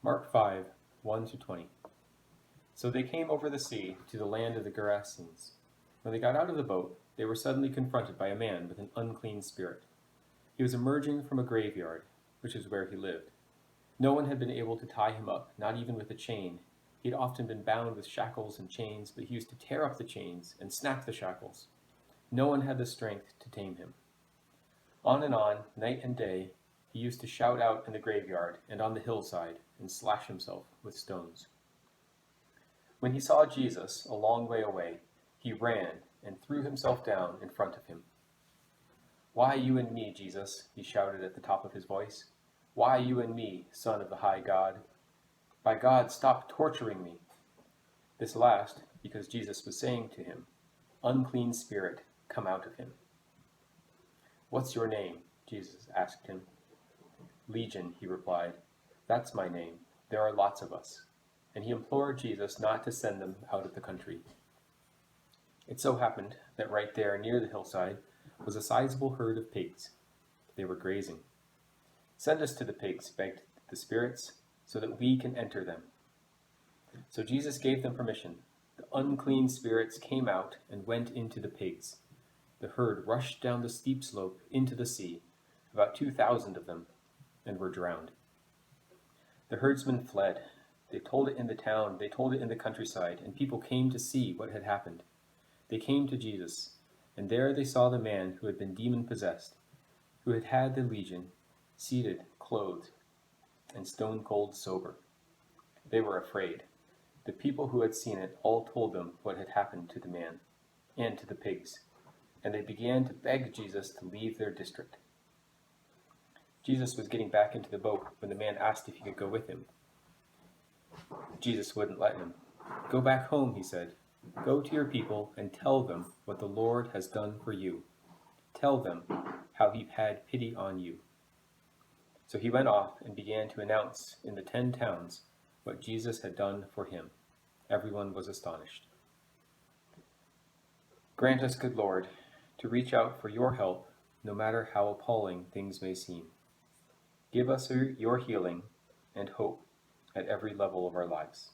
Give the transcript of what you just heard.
Mark 5, 1-20. So they came over the sea to the land of the Gerasenes. When they got out of the boat, they were suddenly confronted by a man with an unclean spirit. He was emerging from a graveyard, which is where he lived. No one had been able to tie him up, not even with a chain. He had often been bound with shackles and chains, but he used to tear up the chains and snap the shackles. No one had the strength to tame him. On and on, night and day, he used to shout out in the graveyard and on the hillside and slash himself with stones. When he saw Jesus a long way away, he ran and threw himself down in front of him. "Why you and me, Jesus?" he shouted at the top of his voice. "Why you and me, Son of the high God? By God, stop torturing me." This last because Jesus was saying to him, "Unclean spirit, come out of him." "What's your name?" Jesus asked him. "Legion," he replied. "That's my name. There are lots of us." And he implored Jesus not to send them out of the country. It so happened that right there near the hillside was a sizable herd of pigs. They were grazing. "Send us to the pigs," begged the spirits, "so that we can enter them." So Jesus gave them permission. The unclean spirits came out and went into the pigs. The herd rushed down the steep slope into the sea, about 2,000 of them, and were drowned. The herdsmen fled. They told it in the town, they told it in the countryside, and people came to see what had happened. They came to Jesus, and there they saw the man who had been demon-possessed, who had had the legion, seated, clothed, and stone-cold sober. They were afraid. The people who had seen it all told them what had happened to the man and to the pigs, and they began to beg Jesus to leave their district. Jesus was getting back into the boat when the man asked if he could go with him. Jesus wouldn't let him. "Go back home," he said. "Go to your people and tell them what the Lord has done for you. Tell them how he had pity on you." So he went off and began to announce in the 10 towns what Jesus had done for him. Everyone was astonished. Grant us, good Lord, to reach out for your help, no matter how appalling things may seem. Give us your healing and hope at every level of our lives.